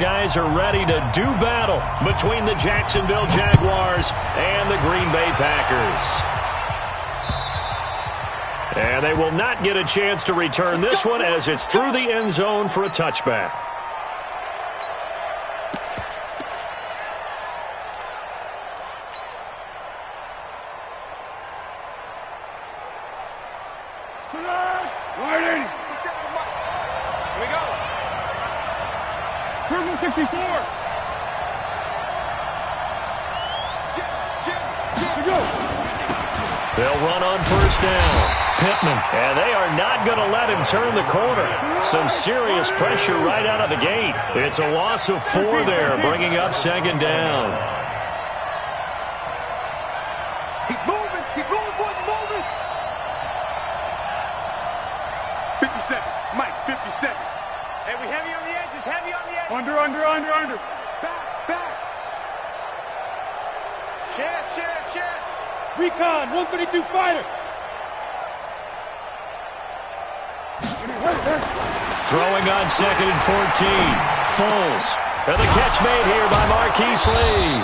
Guys are ready to do battle between the Jacksonville Jaguars and the Green Bay Packers. And they will not get a chance to return this one as it's through the end zone for a touchback. They'll run on first down. Pittman. And they are not going to let him turn the corner. Some serious pressure right out of the gate. It's a loss of 4 there, bringing up second down. He's moving, boys, he's moving. 57, Mike, 57. Hey, we heavy on the edges, heavy on the edges. Under. Back. Chance. Recon, 132 fighter. Throwing on second and 14. Foles. And the catch made here by Marquise Lee.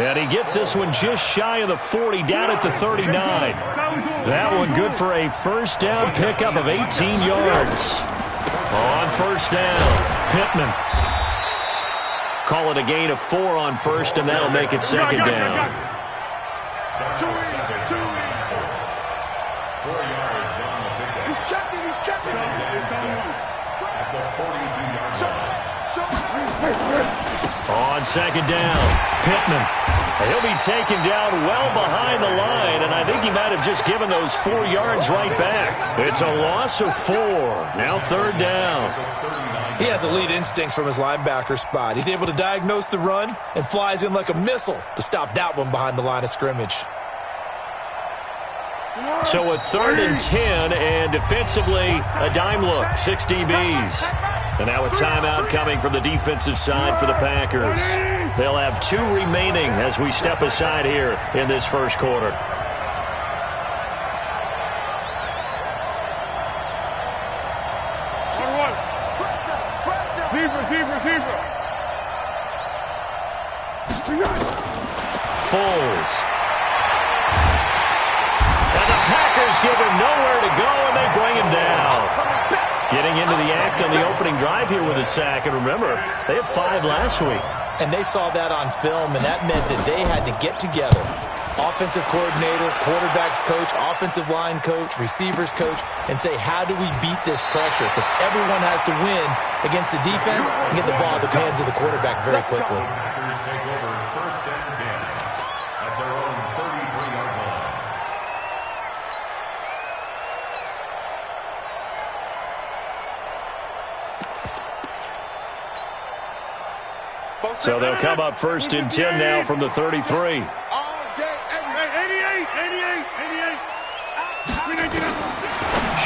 And he gets this one just shy of the 40, down at the 39. That one good for a first down pickup of 18 yards. On first down, Pittman. Call it a gain of 4 on first, and that'll make it second down. 2 easy. 4 yards on the pickup. He's checking. At the 42-yard line. On second down, Pittman. He'll be taken down well behind the line, and I think he might have just given those 4 yards right back. It's a loss of 4. Now third down. He has elite instincts from his linebacker spot. He's able to diagnose the run and flies in like a missile to stop that one behind the line of scrimmage. So a 3rd and 10, and defensively, a dime look, 6 DBs. And now a timeout coming from the defensive side for the Packers. They'll have 2 remaining as we step aside here in this first quarter. Foles. And the Packers give him nowhere to go, and they bring him down. Getting into the act on the opening drive here with a sack. And remember, they had 5 last week. And they saw that on film, and that meant that they had to get together. Offensive coordinator, quarterbacks coach, offensive line coach, receivers coach, and say, how do we beat this pressure? Because everyone has to win against the defense and get the ball in the hands of the quarterback very quickly. Packers take over first and 10 at their own 33-yard line. So they'll come up first and 10 now from the 33.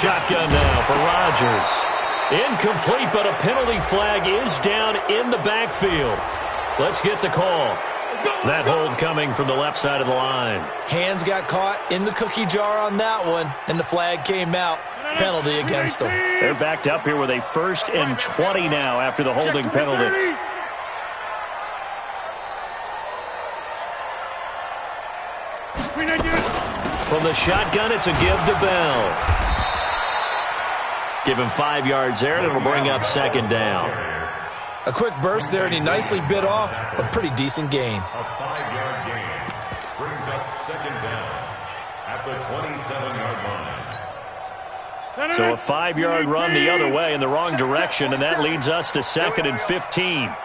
Shotgun now for Rodgers. Incomplete, but a penalty flag is down in the backfield. Let's get the call. That hold coming from the left side of the line. Hands got caught in the cookie jar on that one, and the flag came out. Penalty against them. They're backed up here with a 1st and 20 now after the holding penalty. From the shotgun, it's a give to Bell. Give him 5 yards there, and it'll bring up second down. A quick burst there, and he nicely bit off a pretty decent gain. A 5-yard gain brings up second down at the 27-yard line. So a 5-yard run the other way in the wrong direction, and that leads us to 2nd and 15.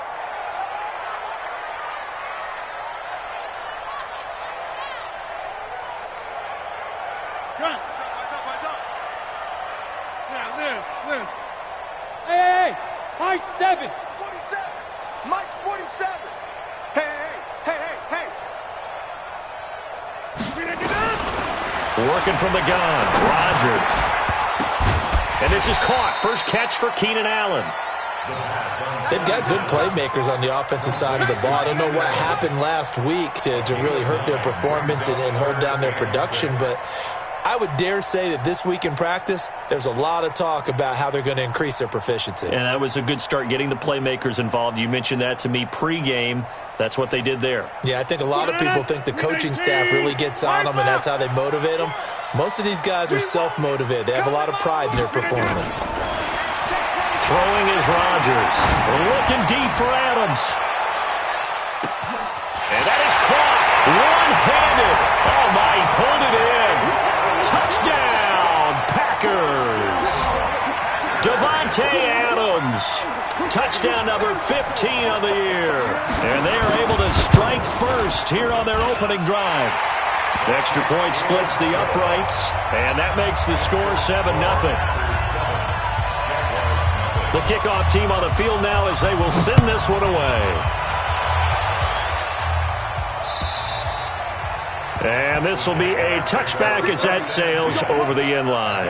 Hey, high 7. 47. Mike's 47. Hey. Working from the gun, Rodgers. And this is caught. First catch for Keenan Allen. They've got good playmakers on the offensive side of the ball. I don't know what happened last week to really hurt their performance and hold down their production, but I would dare say that this week in practice, there's a lot of talk about how they're going to increase their proficiency. And that was a good start, getting the playmakers involved. You mentioned that to me pregame. That's what they did there. Yeah, I think a lot of people think the coaching staff really gets on them, and that's how they motivate them. Most of these guys are self-motivated. They have a lot of pride in their performance. Throwing is Rodgers. Looking deep for Adams. And that is caught. One-handed. Oh, my, he pulled it in. Touchdown, Packers. Davante Adams. Touchdown number 15 on the year. And they are able to strike first here on their opening drive. The extra point splits the uprights, and that makes the score 7-0. The kickoff team on the field now as they will send this one away. And this will be a touchback as that sails over the end line.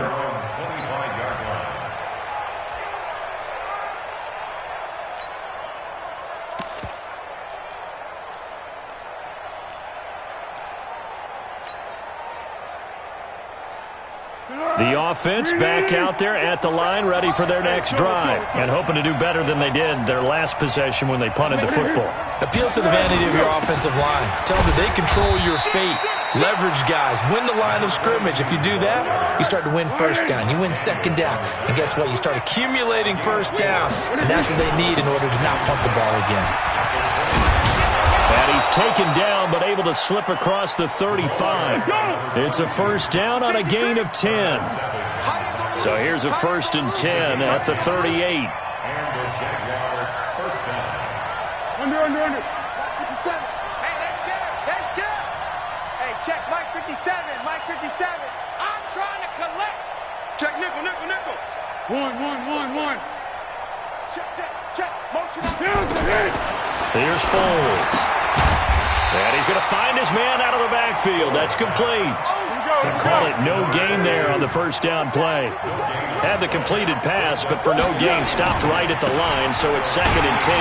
The offense back out there at the line, ready for their next drive, and hoping to do better than they did their last possession when they punted the football. Appeal to the vanity of your offensive line. Tell them that they control your fate. Leverage guys. Win the line of scrimmage. If you do that, you start to win first down. You win second down. And guess what? You start accumulating first downs, and that's what they need in order to not punt the ball again. And he's taken down, but able to slip across the 35. It's a first down on a gain of 10. So here's a 1st and 10 at the 38. And the Jaguar first down. Under. 57. Hey, they're scared. They're scared. Hey, check Mike 57. Mike 57. I'm trying to collect. Check nickel. One. Check. Motion up. Here's Foles. And he's going to find his man out of the backfield. That's complete. They call it no gain there on the first down play. Had the completed pass, but for no gain, stopped right at the line, so it's 2nd and 10.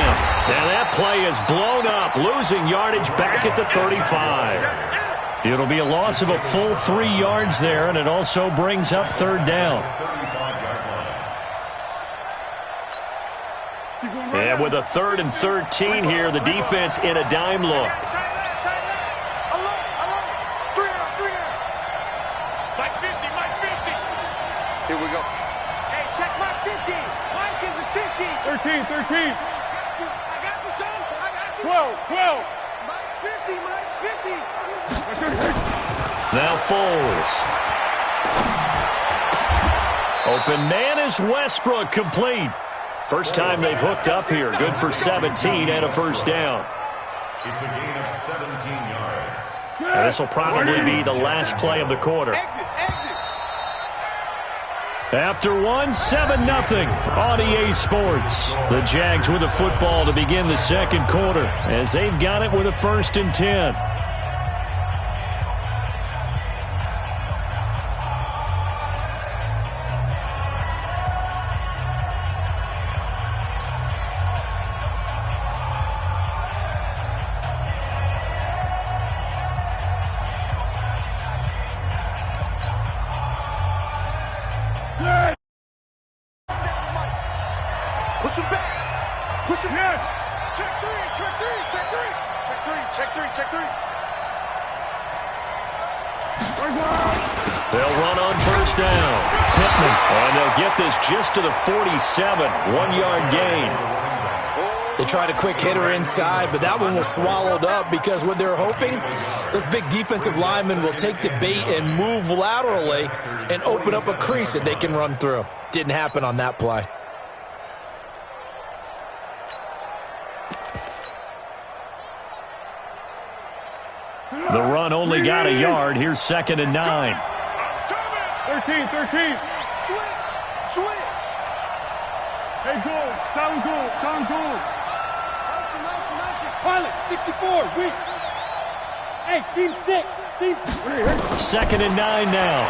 Now that play is blown up, losing yardage back at the 35. It'll be a loss of a full 3 yards there, and it also brings up 3rd down. And with a 3rd and 13 here, the defense in a dime look. Mike 50. Here we go. Hey, check Mike 50. Mike is a 50. 13. I got you, son. I got you. 12. Mike's 50. Now Foles. Open man is Westbrook, complete. First time they've hooked up here. Good for 17 and a first down. It's a gain of 17 yards. And this will probably be the last play of the quarter. Exit. After 7-0 on EA Sports. The Jags with the football to begin the 2nd quarter as they've got it with a 1st and 10. Push him back. Check three. They'll run on first down. Pittman. And they'll get this just to the 47. 1-yard gain. They tried a quick hitter inside, but that one was swallowed up because what they're hoping, those big defensive linemen will take the bait and move laterally and open up a crease that they can run through. Didn't happen on that play. The run only got a yard. Here's 2nd and 9. 13. Switch. Hey, goal. Sound goal. Motion. Pilot, 64, weak. Hey, seam 6. 2nd and 9 now.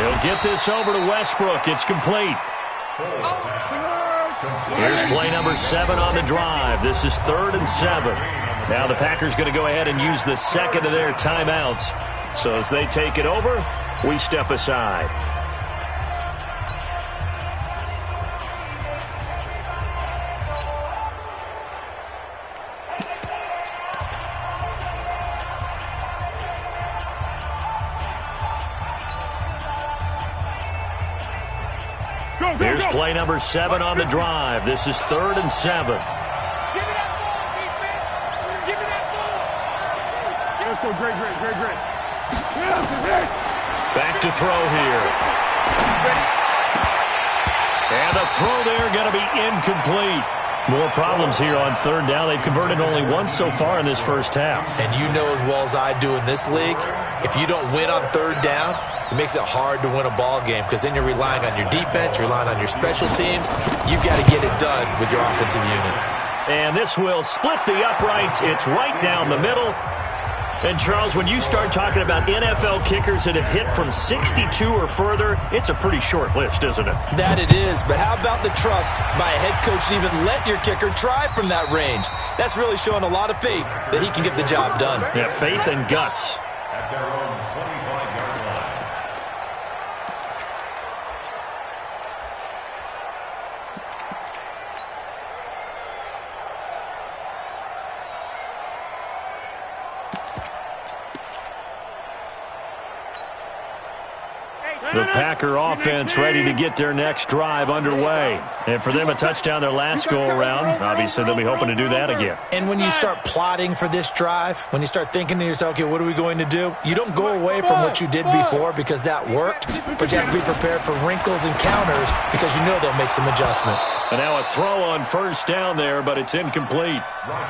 He'll get this over to Westbrook. It's complete. Here's play number 7 on the drive. This is 3rd and 7. Now the Packers going to go ahead and use the second of their timeouts. So as they take it over, we step aside. Here's play number 7 on the drive. This is 3rd and 7. Give me that ball, defense. Give me that ball. Let's go, great. Back to throw here. And the throw there going to be incomplete. More problems here on 3rd down. They've converted only once so far in this first half. And you know as well as I do in this league, if you don't win on 3rd down, it makes it hard to win a ball game because then you're relying on your defense, you're relying on your special teams. You've got to get it done with your offensive unit. And this will split the uprights. It's right down the middle. And, Charles, when you start talking about NFL kickers that have hit from 62 or further, it's a pretty short list, isn't it? That it is, but how about the trust by a head coach to even let your kicker try from that range? That's really showing a lot of faith that he can get the job done. Yeah, faith and guts. At their own 25-yard line. The Packer offense ready to get their next drive underway. And for them, a touchdown their last go-around. Obviously, they'll be hoping to do that again. And when you start plotting for this drive, when you start thinking to yourself, okay, what are we going to do? You don't go away from what you did before because that worked, but you have to be prepared for wrinkles and counters because you know they'll make some adjustments. And now a throw on 1st down there, but it's incomplete.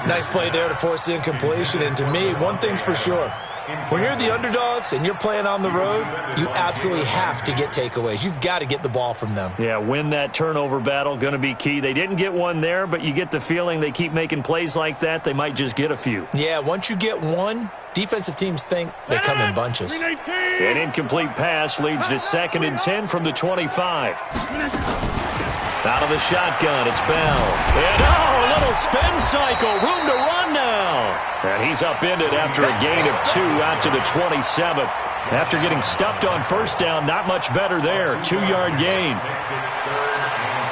Nice play there to force the incompletion. And to me, one thing's for sure. When you're the underdogs and you're playing on the road, you absolutely have to get takeaways. You've got to get the ball from them. Yeah, win that turnover battle, going to be key. They didn't get one there, but you get the feeling they keep making plays like that, they might just get a few. Yeah, once you get one, defensive teams think they come in bunches. An incomplete pass leads to 2nd and 10 from the 25. Out of the shotgun, it's Bell. And a little spin cycle, room to run now. And he's upended after a gain of 2 out to the 27. After getting stuffed on 1st down, not much better there. 2-yard gain. Makes it 3rd and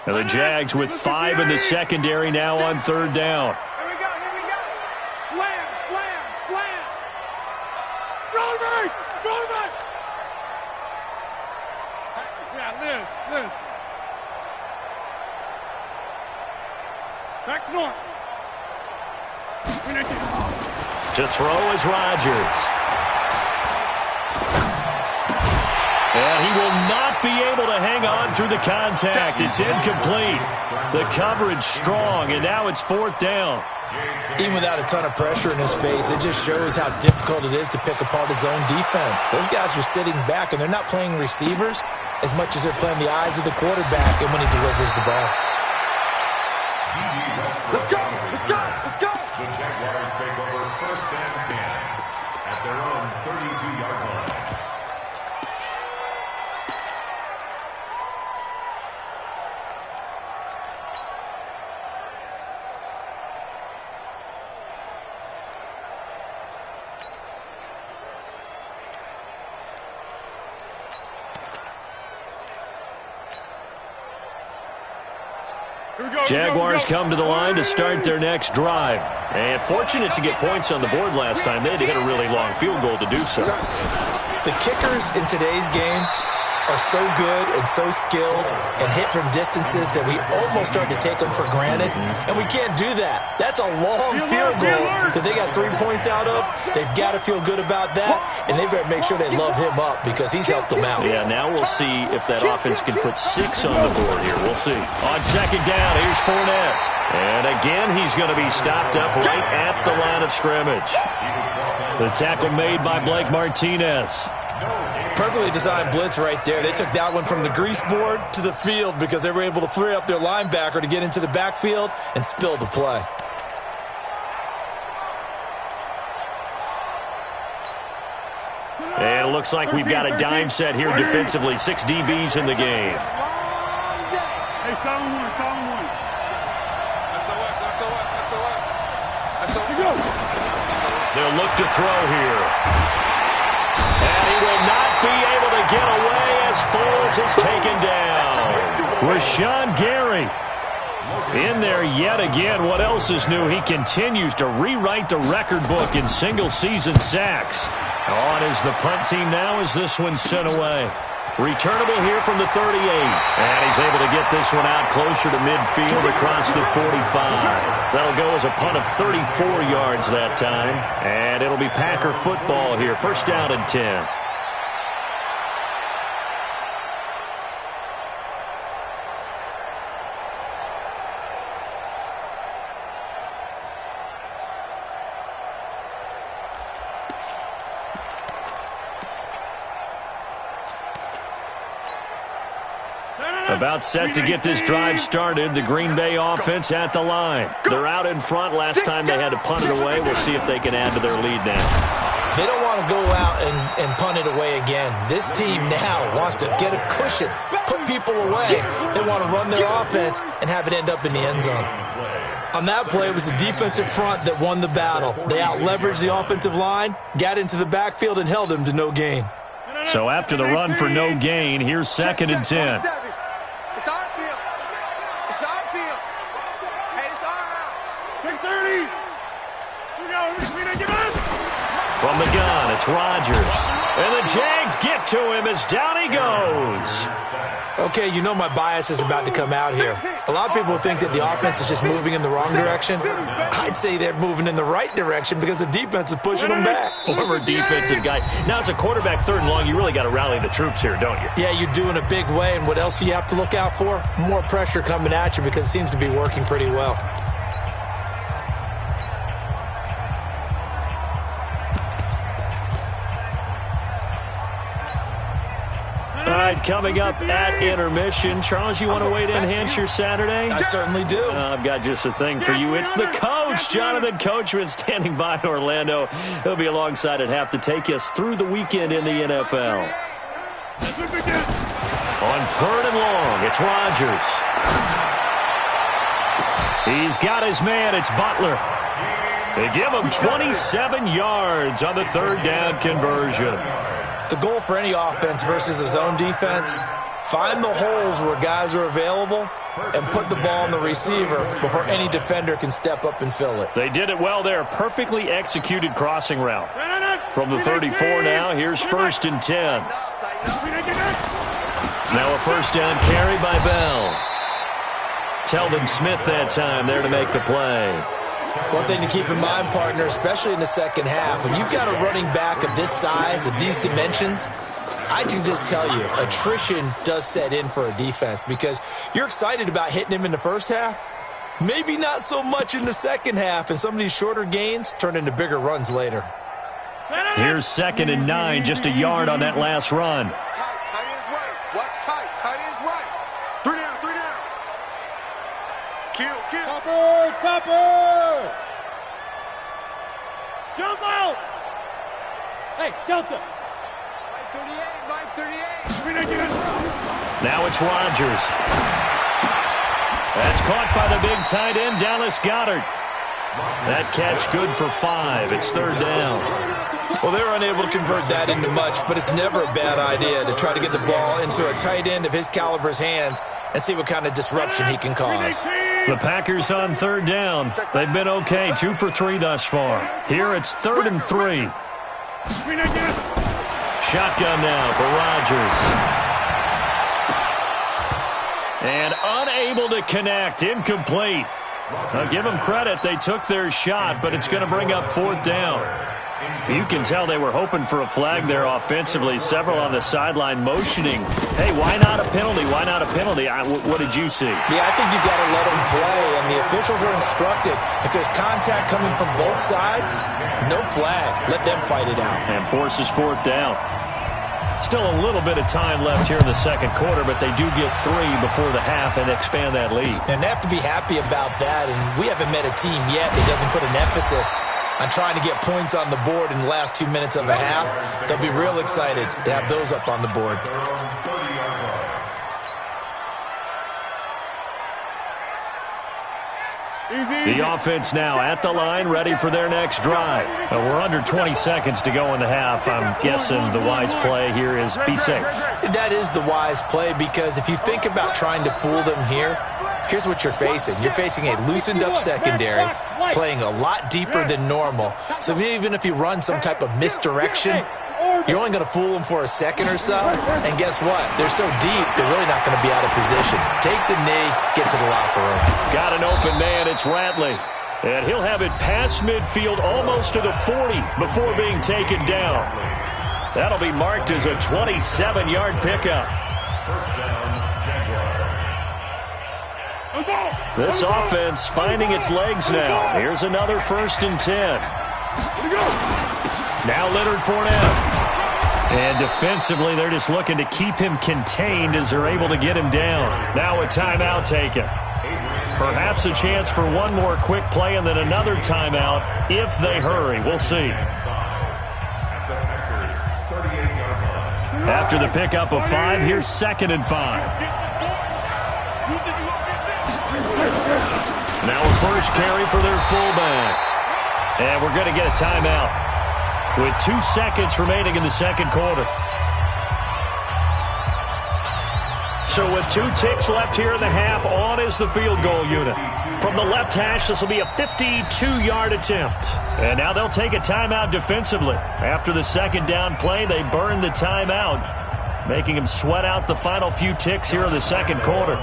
8. And the Jags with 5 in the secondary now on 3rd down. Here we go. Slam. Throw me. Yeah, Liz. Back north. To throw is Rodgers. And he will not be able to hang on through the contact. It's incomplete. The coverage strong, and now it's 4th down. Even without a ton of pressure in his face, it just shows how difficult it is to pick apart his own defense. Those guys are sitting back, and they're not playing receivers as much as they're playing the eyes of the quarterback and when he delivers the ball. Let's go. The Jaguars take over 1st and 10 at their own 32-yard line. Jaguars come to the line to start their next drive. And fortunate to get points on the board last time. They had to hit a really long field goal to do so. The kickers in today's game are so good and so skilled and hit from distances that we almost start to take them for granted, and we can't do that. That's a long field goal that they got 3 points out of. They've got to feel good about that, and they better make sure they love him up because he's helped them out. Yeah, now we'll see if that offense can put 6 on the board here. We'll see. On 2nd down, here's Fournette. And again, he's going to be stopped up right at the line of scrimmage. The tackle made by Blake Martinez. Perfectly designed blitz right there. They took that one from the grease board to the field because they were able to free up their linebacker to get into the backfield and spill the play. And it looks like we've got a dime set here defensively. 6 DBs in the game. Hey, 7-1. They'll look to throw here. And he will not be able to get away as Foles is taken down. Rashawn Gary in there yet again. What else is new? He continues to rewrite the record book in single-season sacks. On is the punt team now as this one's sent away. Returnable here from the 38. And he's able to get this one out closer to midfield across the 45. That'll go as a punt of 34 yards that time. And it'll be Packer football here. First down and 10. About set to get this drive started. The Green Bay offense at the line. They're out in front. Last time they had to punt it away. We'll see if they can add to their lead now. They don't want to go out and punt it away again. This team now wants to get a cushion, put people away. They want to run their offense and have it end up in the end zone. On that play, it was the defensive front that won the battle. They out-leveraged the offensive line, got into the backfield, and held them to no gain. So after the run for no gain, here's second and 10. It's our field. It's our field. Hey, it's our house. Check 30. From the gun, it's Rodgers. And the Jags get to him as down he goes. Okay, you know my bias is about to come out here. A lot of people think that the offense is just moving in the wrong direction. I'd say they're moving in the right direction because the defense is pushing them back. Former defensive guy. Now, as a quarterback, third and long, you really got to rally the troops here, don't you? Yeah, you do in a big way. And what else do you have to look out for? More pressure coming at you because it seems to be working pretty well. All right, coming up at intermission. Charles, you want to wait to enhance your Saturday? I certainly do. I've got just a thing for you. It's the coach, Jonathan Coachman, standing by in Orlando. He'll be alongside at half to take us through the weekend in the NFL. On third and long, it's Rodgers. He's got his man. It's Butler. They give him 27 yards on the third down conversion. The goal for any offense versus a zone defense, find the holes where guys are available and put the ball on the receiver before any defender can step up and fill it. They did it well there. Perfectly executed crossing route. From the 34 now, here's first and 10. Now a first down carry by Bell. Telvin Smith that time there to make the play. One thing to keep in mind, partner, especially in the second half, when you've got a running back of this size, of these dimensions, I can just tell you, attrition does set in for a defense because you're excited about hitting him in the first half, maybe not so much in the second half, and some of these shorter gains turn into bigger runs later. Here's second and 9, just a yard on that last run. Tight end's right. Watch tight. Tight end's right. 3 down. 3 down. Kill. Topper! Jump out! Hey, Delta! Right 38. Now it's Rodgers. That's caught by the big tight end, Dallas Goedert. That catch good for 5. It's third down. Well, they're unable to convert that into much, but it's never a bad idea to try to get the ball into a tight end of his caliber's hands and see what kind of disruption he can cause. The Packers on third down. They've been okay, 2 for 3 thus far. Here it's third and 3. Shotgun now for Rodgers. And unable to connect, incomplete. I'll give them credit. They took their shot, but it's going to bring up fourth down. You can tell they were hoping for a flag there offensively. Several on the sideline motioning. Hey, why not a penalty? Why not a penalty? What did you see? Yeah, I think you've got to let them play, and the officials are instructed. If there's contact coming from both sides, no flag. Let them fight it out. And forces fourth down. Still a little bit of time left here in the second quarter, but they do get 3 before the half and expand that lead. And they have to be happy about that, and we haven't met a team yet that doesn't put an emphasis on trying to get points on the board in the last 2 minutes of a half. They'll be real excited to have those up on the board. The offense now at the line, ready for their next drive. We're under 20 seconds to go in the half. I'm guessing the wise play here is be safe. That is the wise play, because if you think about trying to fool them here, here's what you're facing. You're facing a loosened-up secondary, playing a lot deeper than normal. So even if you run some type of misdirection, you're only going to fool them for a second or so. And guess what? They're so deep, they're really not going to be out of position. Take the knee, get to the locker room. Got an open man. It's Ratley. And he'll have it past midfield almost to the 40 before being taken down. That'll be marked as a 27-yard pickup. This offense finding its legs now. Here's another 1st and 10. Now Leonard Fournette. And defensively, they're just looking to keep him contained as they're able to get him down. Now a timeout taken. Perhaps a chance for one more quick play and then another timeout if they hurry. We'll see. After the pickup of 5, here's 2nd and 5. Now a first carry for their fullback. And we're going to get a timeout with 2 seconds remaining in the second quarter. So with 2 ticks left here in the half, on is the field goal unit. From the left hash, this will be a 52-yard attempt. And now they'll take a timeout defensively. After the second down play, they burn the timeout, making them sweat out the final few ticks here in the second quarter.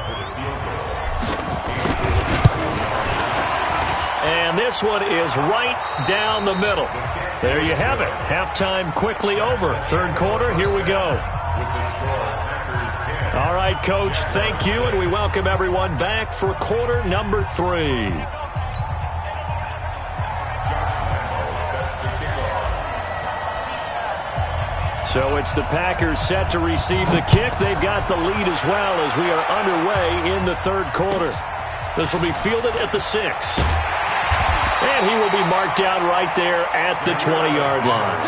And this one is right down the middle. There you have it. Halftime quickly over. Third quarter, here we go. All right, Coach, thank you, and we welcome everyone back for quarter number 3. So it's the Packers set to receive the kick. They've got the lead as well as we are underway in the third quarter. This will be fielded at the 6. And he will be marked down right there at the 20-yard line.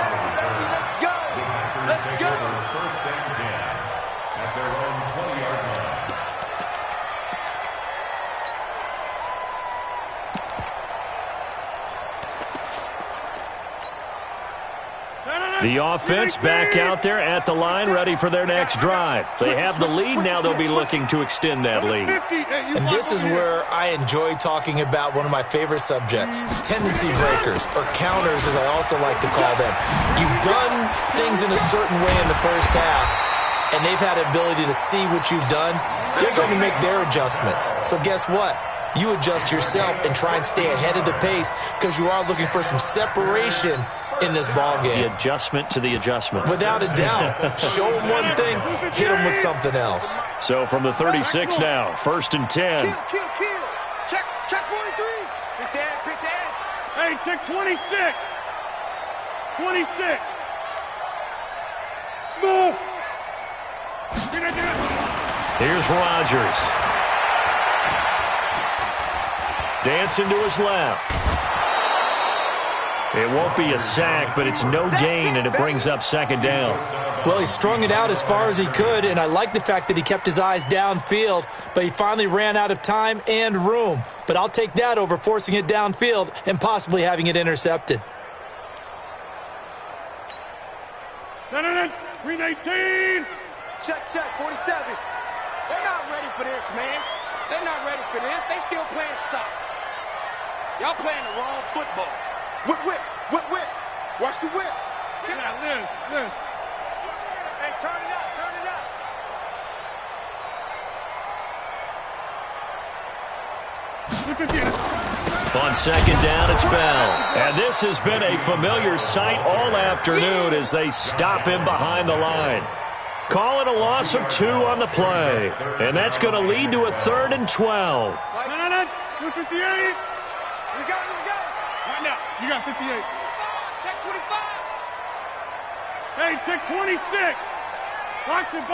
Let's go. First and 10 at their own 20-yard line. The offense back out there at the line, ready for their next drive. They have the lead. Now they'll be looking to extend that lead. And this is where I enjoy talking about one of my favorite subjects, tendency breakers, or counters as I also like to call them. You've done things in a certain way in the first half, and they've had the ability to see what you've done. They're going to make their adjustments. So guess what? You adjust yourself and try and stay ahead of the pace because you are looking for some separation in this ball game. The adjustment to the adjustment. Without a doubt. Show them one thing, hit them with something else. So from the 36 now, 1st and 10. Kill. Check 43. Pick the edge. Hey, check 26. 26. Smooth. Here's Rodgers. Dancing to his left. It won't be a sack, but it's no gain, and it brings up 2nd down. Well, he strung it out as far as he could, and I like the fact that he kept his eyes downfield, but he finally ran out of time and room. But I'll take that over forcing it downfield and possibly having it intercepted. 319. Check, 47. They're not ready for this, man. They're not ready for this. They still playing soccer. Y'all playing the wrong football. Whip. Watch the whip. Now, Liz. Hey, turn it up. Look at this. On 2nd down, it's Bell. And this has been a familiar sight all afternoon as they stop him behind the line. Call it a loss of 2 on the play. And that's going to lead to a 3rd and 12. No. 58. We go. Right now, you got 58. Check 25. Hey, check 26. Box it.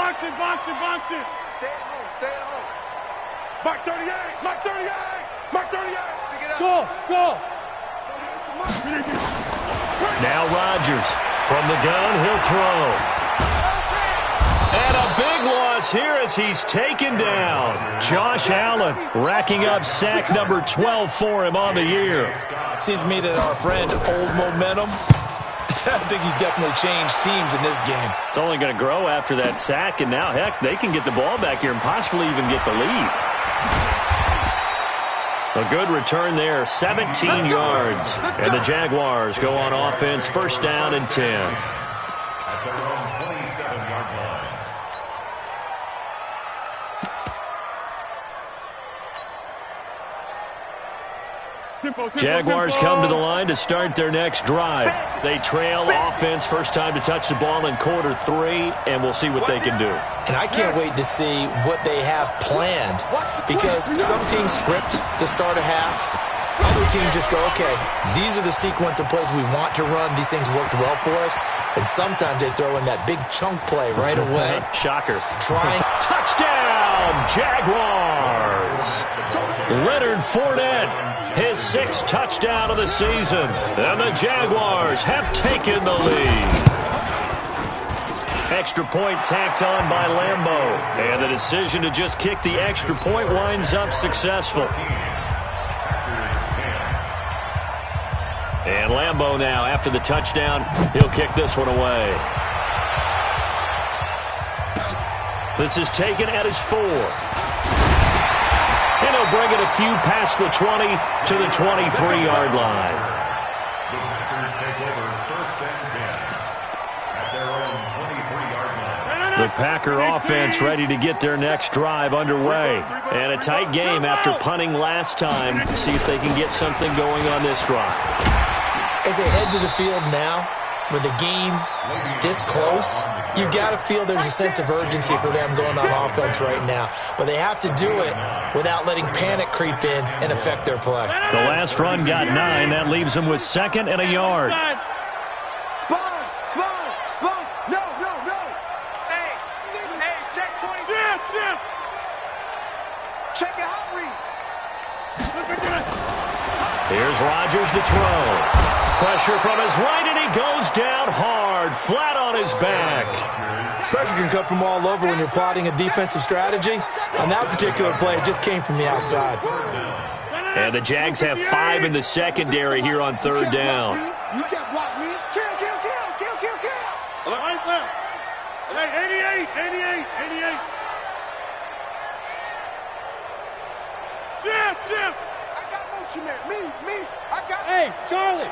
Stay at home. Mark 38. Pick it up. Go. Don't miss the mark. Now Rodgers from the gun, he'll throw. And a big loss us here as he's taken down. Josh Allen racking up sack number 12 for him on the year. Seems to me that our friend, Old Momentum, I think he's definitely changed teams in this game. It's only going to grow after that sack, and now, heck, they can get the ball back here and possibly even get the lead. A good return there, 17 yards. And the Jaguars go on offense, first down and 10. At their own 27-yard line. Jaguars come to the line to start their next drive. They trail offense, first time to touch the ball in quarter 3, and we'll see what they can do. And I can't wait to see what they have planned, because some teams script to start a half. Other teams just go, okay, these are the sequence of plays we want to run. These things worked well for us. And sometimes they throw in that big chunk play right away. Shocker. Touchdown, Jaguars! Leonard Fournette, his 6th touchdown of the season. And the Jaguars have taken the lead. Extra point tacked on by Lambo. And the decision to just kick the extra point winds up successful. And Lambo now, after the touchdown, he'll kick this one away. This is taken at his 4. And he'll bring it a few past the 20 to the 23-yard line. The Packers take over first and 10 at their own 23-yard line. The Packer offense ready to get their next drive underway. And a tight game after punting last time. See if they can get something going on this drive. As they head to the field now, with the game this close, you got to feel there's a sense of urgency for them going on offense right now. But they have to do it without letting panic creep in and affect their play. The last run got 9. That leaves them with 2nd and a yard. Spons! No! Hey, check 20. Check your hot read. Here's Rodgers to throw. Pressure from his right, and he goes down hard, flat on his back. Pressure can come from all over when you're plotting a defensive strategy. On that particular play, it just came from the outside. And the Jags have 5 in the secondary here on 3rd down. You can't block me. Kill. Right left. Hey, 88. Chip. I got motion man. Me. I got. Hey, Charlie.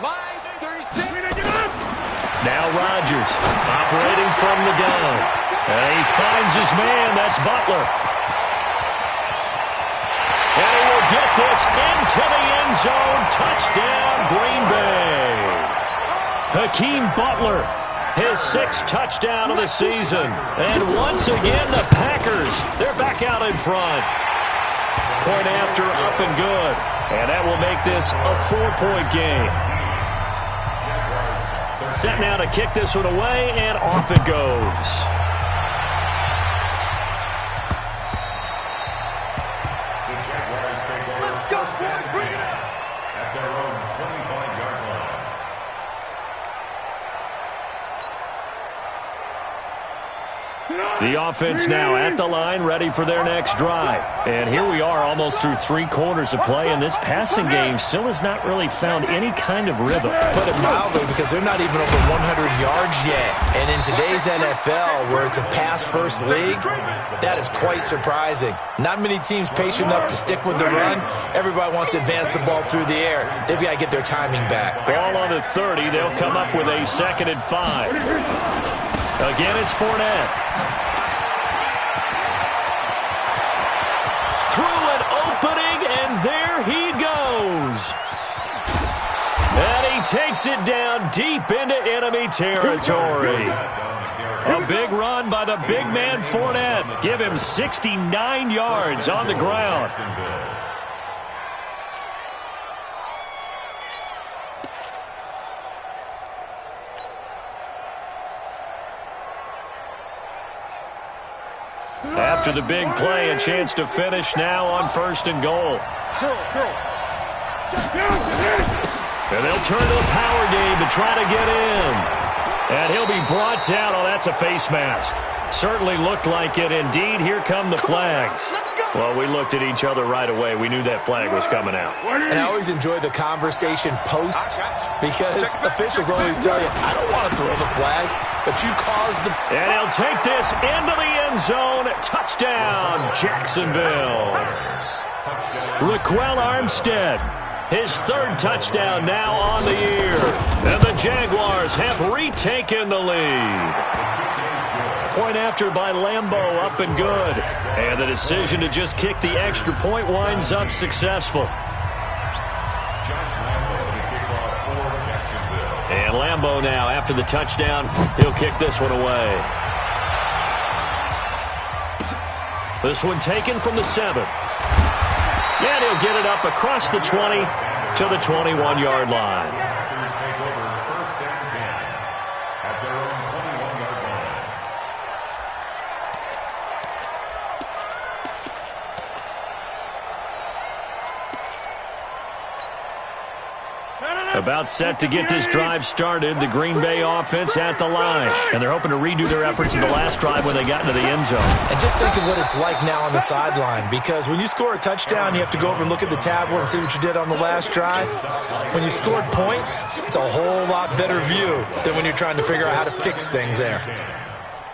Line 36. Now Rodgers operating from the gun. And he finds his man. That's Butler. And he will get this into the end zone. Touchdown, Green Bay. Hakeem Butler, his 6th touchdown of the season. And once again, the Packers, they're back out in front. Point after, up and good. And that will make this a 4-point game. Set now to kick this one away, and off it goes. The Jaguars take over first and 10 at their own 25-yard line. The offense now at the line, ready for their next drive. And here we are almost through 3 quarters of play, and this passing game still has not really found any kind of rhythm. Put it mildly, because they're not even over 100 yards yet. And in today's NFL, where it's a pass-first league, that is quite surprising. Not many teams patient enough to stick with the run. Everybody wants to advance the ball through the air. They've got to get their timing back. Ball on the 30. They'll come up with a 2nd and 5. Again, it's Fournette. Through an opening, and there he goes. And he takes it down deep into enemy territory. A big run by the big man Fournette. Give him 69 yards on the ground. After the big play, a chance to finish now on 1st and goal. And they'll turn to the power game to try to get in. And he'll he'll be brought down. Oh, that's a face mask. Certainly looked like it. Indeed, here come the flags. Well, we looked at each other right away. We knew that flag was coming out. And I always enjoy the conversation post because officials always tell you, I don't want to throw the flag, but you caused the... And he'll take this into the end zone. Touchdown, Jacksonville. Raquel Armstead, his third touchdown now on the year. And the Jaguars have retaken the lead. Point after by Lambeau, up and good. And the decision to just kick the extra point winds up successful. And Lambeau now, after the touchdown, he'll kick this one away. This one taken from the 7. And he'll get it up across the 20 to the 21-yard line. About set to get this drive started, the Green Bay offense at the line. And they're hoping to redo their efforts in the last drive when they got into the end zone. And just think of what it's like now on the sideline, because when you score a touchdown, you have to go over and look at the tablet and see what you did on the last drive. When you scored points, it's a whole lot better view than when you're trying to figure out how to fix things there.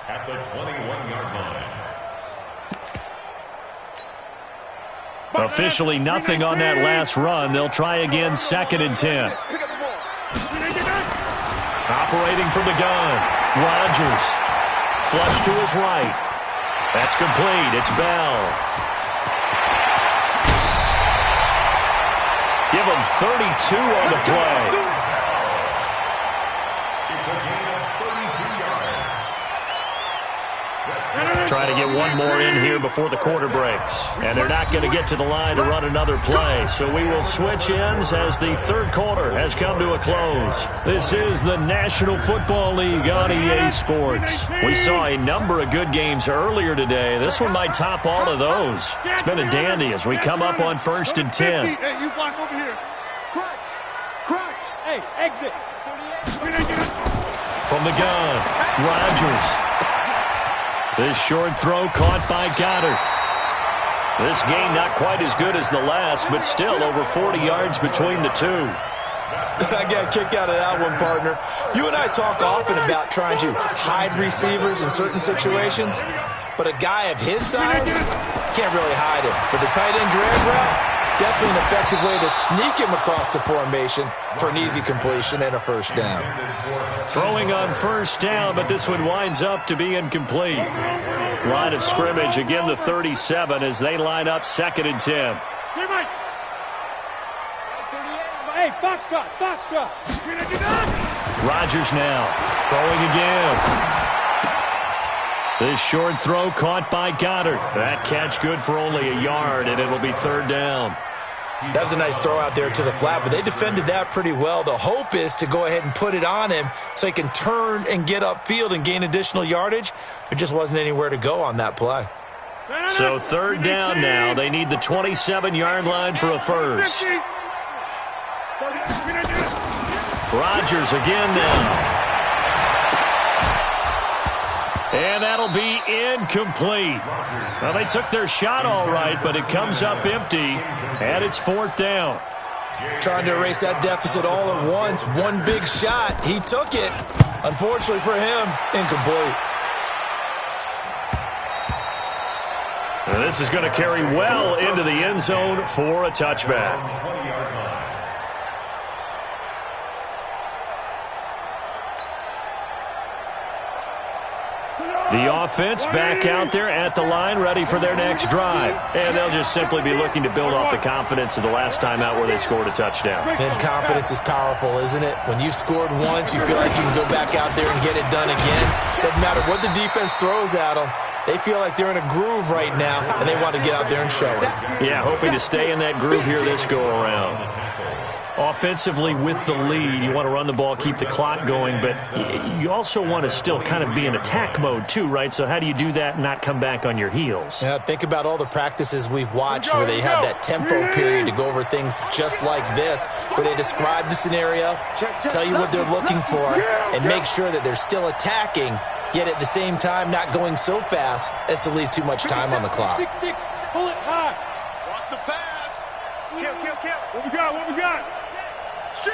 At the 21-yard line. Officially nothing on that last run. They'll try again, 2nd and 10. Operating from the gun, Rodgers. Flush to his right. That's complete. It's Bell. Give him 32 on the play. It's a gain of 32 yards. Trying to get one more in here before the quarter breaks. And they're not going to get to the line to run another play. So we will switch ends as the third quarter has come to a close. This is the National Football League on EA Sports. We saw a number of good games earlier today. This one might top all of those. It's been a dandy as we come up on 1st and 10. Hey, you block over here. Crunch. Crunch. Hey, exit. From the gun, Rodgers. This short throw caught by Goddard. This game not quite as good as the last, but still over 40 yards between the two. I got a kick out of that one, partner. You and I talk often about trying to hide receivers in certain situations, but a guy of his size can't really hide him. But the tight end drag route, definitely an effective way to sneak him across the formation for an easy completion and a first down. Throwing on first down, but this one winds up to be incomplete. Line of scrimmage, again the 37 as they line up 2nd and 10. Hey, Foxtrot, Foxtrot. Rodgers now, throwing again. This short throw caught by Goddard. That catch good for only a yard, and it'll be 3rd down. That was a nice throw out there to the flat, but they defended that pretty well. The hope is to go ahead and put it on him so he can turn and get upfield and gain additional yardage. There just wasn't anywhere to go on that play. So 3rd down now. They need the 27-yard line for a first. Rodgers again now. And that'll be incomplete. Well, they took their shot all right, but it comes up empty, and it's 4th down. Trying to erase that deficit all at once. One big shot. He took it. Unfortunately for him, incomplete. And this is going to carry well into the end zone for a touchback. The offense back out there at the line, ready for their next drive. And they'll just simply be looking to build off the confidence of the last time out where they scored a touchdown. And confidence is powerful, isn't it? When you've scored once, you feel like you can go back out there and get it done again. Doesn't matter what the defense throws at them. They feel like they're in a groove right now, and they want to get out there and show it. Yeah, hoping to stay in that groove here this go-around. Offensively with the lead, you want to run the ball, keep the clock going, but you also want to still kind of be in attack mode too, right? So how do you do that and not come back on your heels? Yeah, think about all the practices we've watched where they have that tempo period to go over things just like this, where they describe the scenario, tell you what they're looking for, and make sure that they're still attacking, yet at the same time not going so fast as to leave too much time on the clock. 6-6, pull it high. Watch the pass. Kill. What we got? Shit.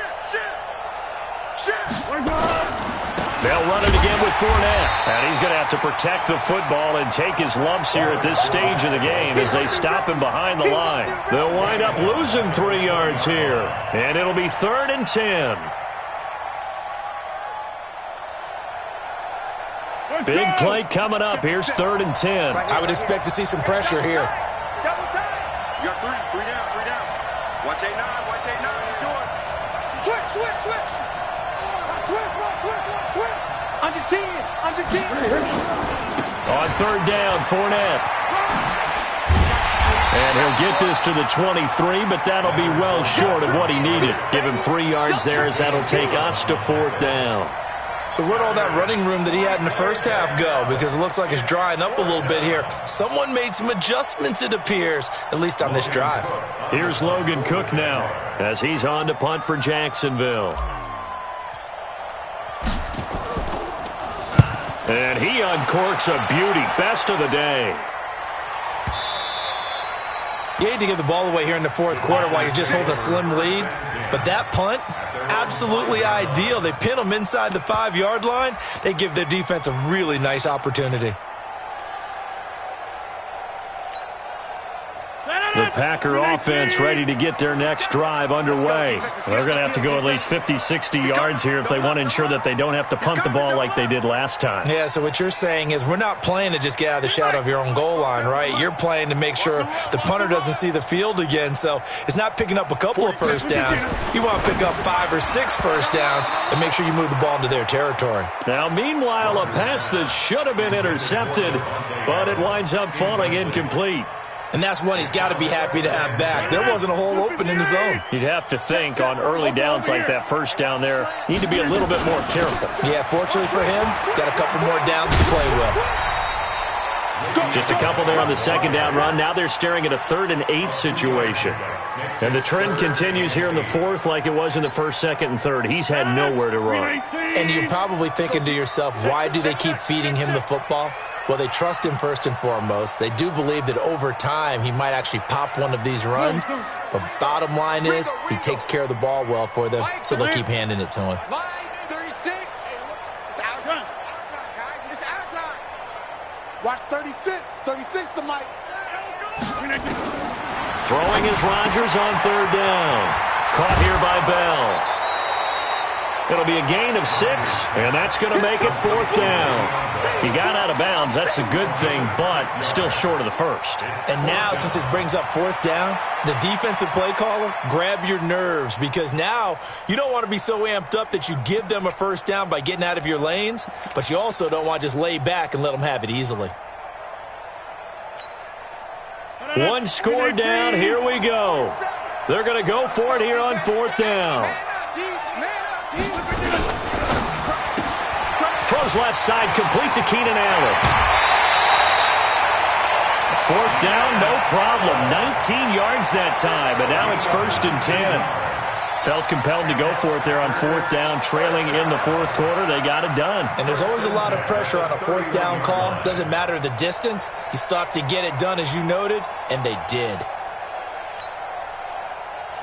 They'll run it again with Fournette. And he's going to have to protect the football and take his lumps here at this stage of the game as they stop him behind the line. They'll wind up losing 3 yards here. And it'll be 3rd and 10. Big play coming up. Here's 3rd and 10. I would expect to see some pressure here. Double time. You got 3 down. Watch 8-9. It's yours. Switch. Under 10. On 3rd down, Fournette. And he'll get this to the 23, but that'll be well short of what he needed. Give him 3 yards there as that'll take us to 4th down. So where'd all that running room that he had in the first half go? Because it looks like it's drying up a little bit here. Someone made some adjustments, it appears, at least on this drive. Here's Logan Cook now as he's on to punt for Jacksonville. And he uncorks a beauty. Best of the day. You hate to give the ball away here in the 4th quarter while you're just holding a slim lead. But that punt, absolutely ideal. They pin them inside the 5-yard line. They give their defense a really nice opportunity. The Packer offense ready to get their next drive underway. They're going to have to go at least 50, 60 yards here if they want to ensure that they don't have to punt the ball like they did last time. Yeah, so what you're saying is we're not playing to just get out of the shadow of your own goal line, right? You're playing to make sure the punter doesn't see the field again. So it's not picking up a couple of first downs. You want to pick up 5 or 6 first downs and make sure you move the ball into their territory. Now, meanwhile, a pass that should have been intercepted, but it winds up falling incomplete. And that's one he's got to be happy to have back. There wasn't a hole open in the zone. You'd have to think on early downs like that first down there, you need to be a little bit more careful. Yeah, fortunately for him, got a couple more downs to play with. Just a couple there on the 2nd down run. Now they're staring at a 3rd and 8 situation. And the trend continues here in the 4th like it was in the 1st, 2nd, and 3rd. He's had nowhere to run. And you're probably thinking to yourself, why do they keep feeding him the football? Well, they trust him first and foremost. They do believe that over time he might actually pop one of these runs. But bottom line is he takes care of the ball well for them, so they'll keep handing it to him. Line 36. It's out of time, guys. It's out of time. Watch 36. 36 to Mike. Throwing is Rodgers on 3rd down. Caught here by Bell. It'll be a gain of 6, and that's going to make it 4th down. He got out of bounds. That's a good thing, but still short of the 1st. And now, since this brings up 4th down, the defensive play caller, grab your nerves, because now you don't want to be so amped up that you give them a 1st down by getting out of your lanes, but you also don't want to just lay back and let them have it easily. One score down. Here we go. They're going to go for it here on 4th down. Throws left side, complete to Keenan Allen. 4th down, no problem. 19 yards that time, but now it's 1st and 10. Felt compelled to go for it there on 4th down, trailing in the 4th quarter. They got it done. And there's always a lot of pressure on a 4th down call. Doesn't matter the distance. You still have to get it done, as you noted, and they did.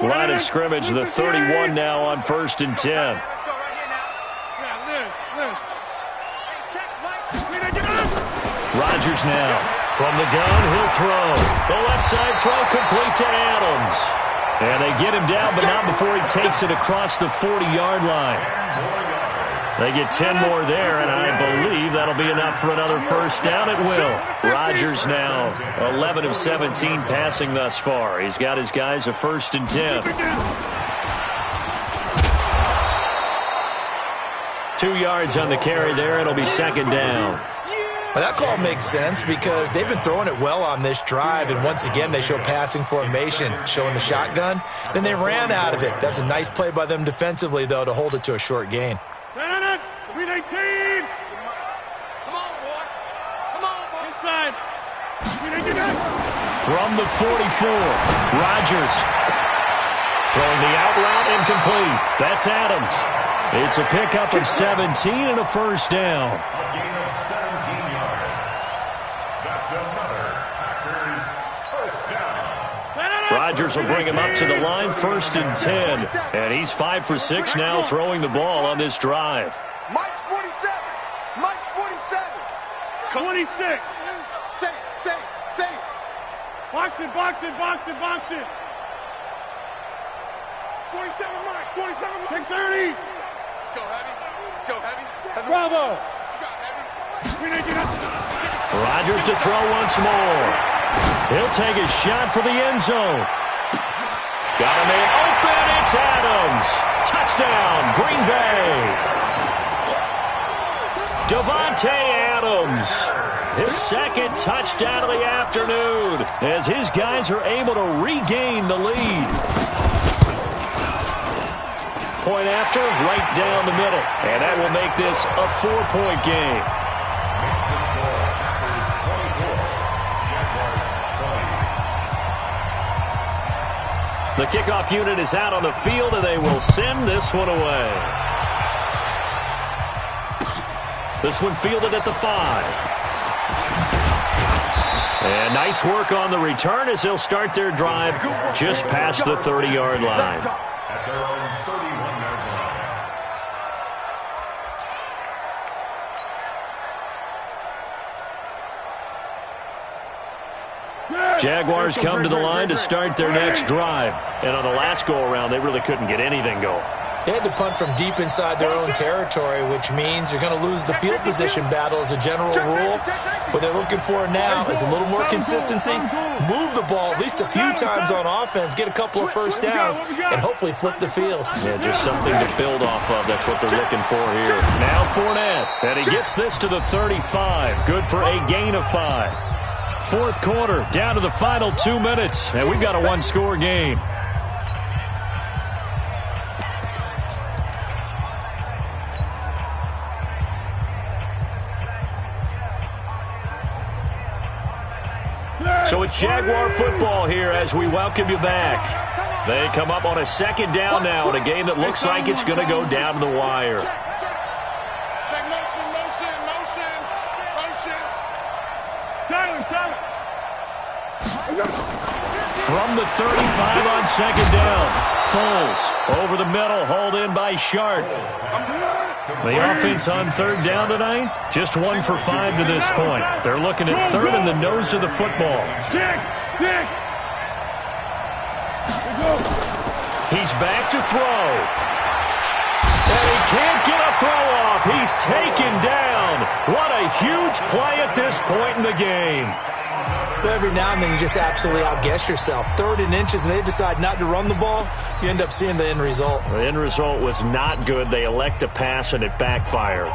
Line of scrimmage, the 31 now on 1st and 10. Rodgers now. From the gun, he'll throw. The left side throw complete to Adams. And they get him down, but not before he takes it across the 40-yard line. They get 10 more there, and I believe that'll be enough for another 1st down. It will. Rodgers now 11 of 17 passing thus far. He's got his guys a 1st and 10. 2 yards on the carry there. It'll be 2nd down. Well, that call makes sense because they've been throwing it well on this drive, and once again they show passing formation, showing the shotgun. Then they ran out of it. That's a nice play by them defensively, though, to hold it to a short gain. 319! Come on, boy. Come on, boy. Inside. 319! From the 44, Rodgers throwing the out route incomplete. That's Adams. It's a pickup of 17 and a first down. A gain of 17 yards. That's another Packers first down. Rodgers will bring him up to the line, 1st and 10. And he's 5 for 6 now throwing the ball on this drive. Mike's 47. Mike's 47. 26! Say. Box it! 47 Mike. 47 Mike. Take 30! Let's go heavy. Bravo! Let's go heavy. 319! Rodgers to throw once more. He'll take a shot for the end zone. Got a man open. It's Adams. Touchdown, Green Bay. Davante Adams. His second touchdown of the afternoon as his guys are able to regain the lead. Point after, right down the middle. And that will make this a 4-point game. Makes the score Packers 24, Jaguars 20. The kickoff unit is out on the field, and they will send this one away. This one fielded at the 5. And nice work on the return as they'll start their drive just past the 30-yard line. At their own 31-yard line. Jaguars come to the line to start their next drive. And on the last go-around, they really couldn't get anything going. They had to punt from deep inside their own territory, which means you're going to lose the field position battle as a general rule. What they're looking for now is a little more consistency, move the ball at least a few times on offense, get a couple of first downs, and hopefully flip the field. Yeah, just something to build off of. That's what they're looking for here. Now Fournette, and he gets this to the 35. Good for a gain of 5. Fourth quarter, down to the final 2 minutes, and we've got a one-score game. So it's Jaguar football here as we welcome you back. They come up on a second down now in a game that looks like it's going to go down to the wire. Check motion. Silent! From the 35 on second down, Foles over the middle, hauled in by Sharp. The offense on third down tonight, just 1 for 5 to this point. They're looking at third in the nose of the football. Dick! He's back to throw. And he can't get a throw off. He's taken down. What a huge play at this point in the game. Every now and then you just absolutely outguess yourself. 3rd and inches, and they decide not to run the ball. You end up seeing the end result. The end result was not good. They elect to pass, and it backfires.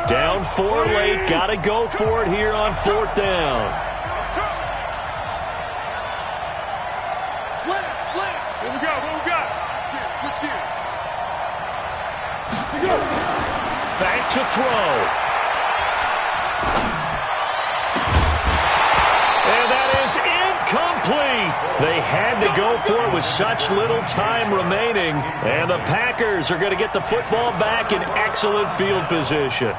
Down 4 late. Got to go for it here on 4th down. Slams. What we got? Switch gears. Back to throw. And that is incomplete. They had to go for it with such little time remaining. And the Packers are going to get the football back in excellent field position.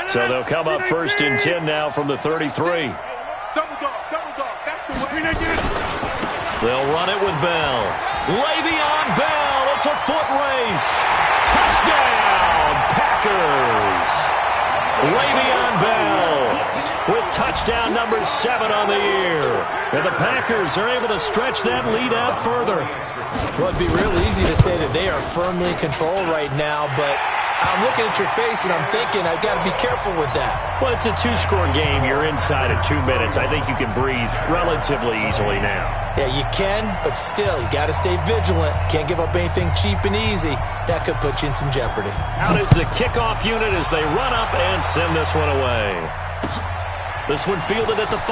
So they'll come up 1st and 10 now from the 33. Double dog. That's the way. They'll run it with Bell. Le'Veon Bell. It's a foot race. Touchdown, Packers. Le'Veon Bell with touchdown number 7 on the year. And the Packers are able to stretch that lead out further. Well, it'd be real easy to say that they are firmly in control right now, but I'm looking at your face, and I'm thinking I've got to be careful with that. Well, it's a two-score game. You're inside of 2 minutes. I think you can breathe relatively easily now. Yeah, you can, but still, you got to stay vigilant. Can't give up anything cheap and easy. That could put you in some jeopardy. Out is the kickoff unit as they run up and send this one away. This one fielded at the 5.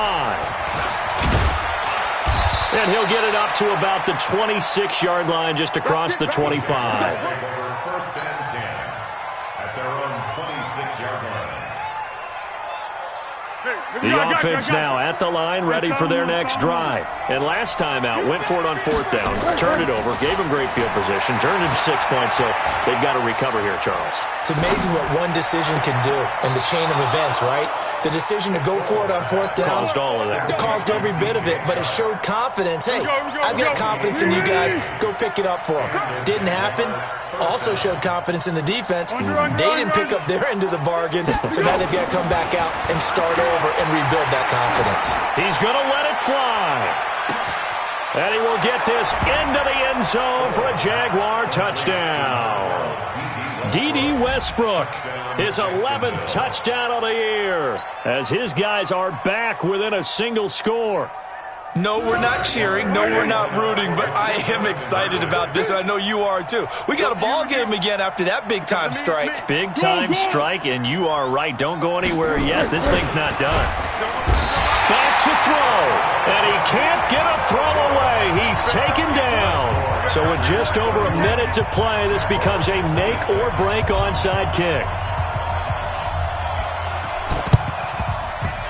And he'll get it up to about the 26-yard line, just across the 25. First and 10 at their own 26-yard line. The offense now at the line, ready for their next drive. And last time out, went for it on 4th down, turned it over, gave them great field position, turned it to 6 points, so they've got to recover here, Charles. It's amazing what one decision can do in the chain of events, right? The decision to go for it on 4th down. Caused all of that. It caused every bit of it, but it showed confidence. Hey, I've got confidence in you guys. Go pick it up for them. Didn't happen. Also showed confidence in the defense. They didn't pick up their end of the bargain, so now they've got to come back out and start over and rebuild that confidence. He's going to let it fly. And he will get this into the end zone for a Jaguar touchdown. D.D. Westbrook, his 11th touchdown of the year, as his guys are back within a single score. No, we're not cheering. No, we're not rooting, but I am excited about this, and I know you are too. We got a ball game again after that big-time strike. Big-time strike, and you are right. Don't go anywhere yet. This thing's not done. Back to throw, and he can't get a throw away. He's taken down. So with just over a minute to play, this becomes a make-or-break onside kick.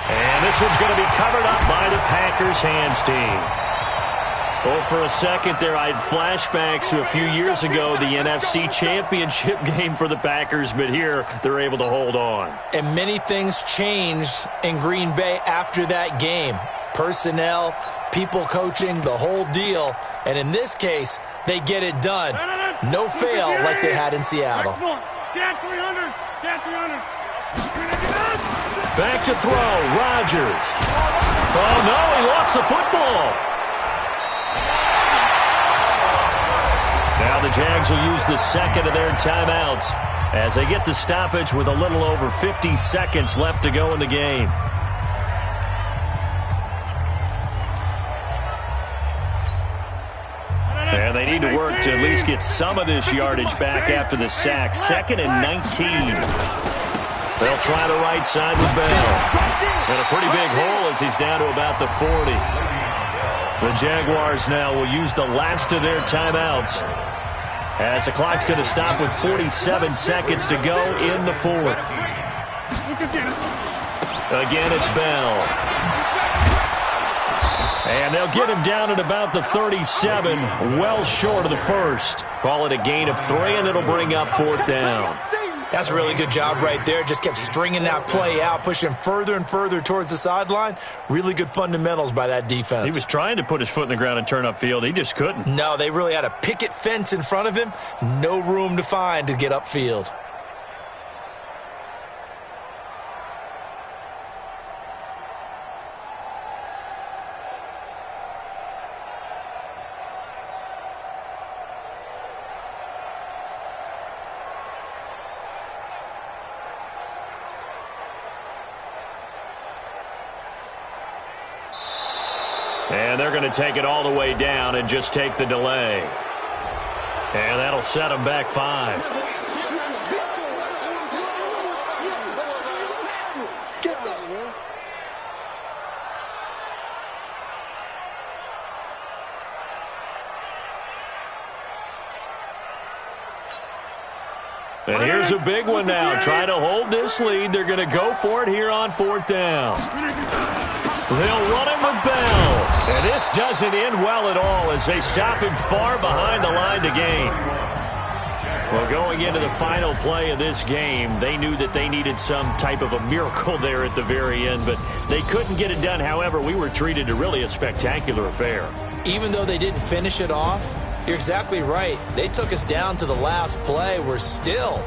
And this one's going to be covered up by the Packers hands team. Oh, for a second there, I had flashbacks to a few years ago, the NFC Championship game for the Packers, but here they're able to hold on. And many things changed in Green Bay after that game. Personnel, people coaching, the whole deal. And in this case, they get it done. No fail like they had in Seattle. Back to throw, Rodgers. Oh, no, he lost the football. Now the Jags will use the second of their timeouts as they get the stoppage with a little over 50 seconds left to go in the game. And they need to work to at least get some of this yardage back after the sack. 2nd and 19. They'll try the right side with Bell. And a pretty big hole as he's down to about the 40. The Jaguars now will use the last of their timeouts as the clock's going to stop with 47 seconds to go in the 4th. Again, it's Bell. And they'll get him down at about the 37, well short of the first. Call it a gain of 3, and it'll bring up 4th down. That's a really good job right there. Just kept stringing that play out, pushing further and further towards the sideline. Really good fundamentals by that defense. He was trying to put his foot in the ground and turn upfield. He just couldn't. No, they really had a picket fence in front of him. No room to find to get upfield. And they're going to take it all the way down and just take the delay. And that'll set them back 5. And here's a big one now. Try to hold this lead. They're going to go for it here on 4th down. They'll run it with Bell. And this doesn't end well at all as they stop him far behind the line to gain. Well, going into the final play of this game, they knew that they needed some type of a miracle there at the very end, but they couldn't get it done. However, we were treated to really a spectacular affair. Even though they didn't finish it off, you're exactly right. They took us down to the last play. We're still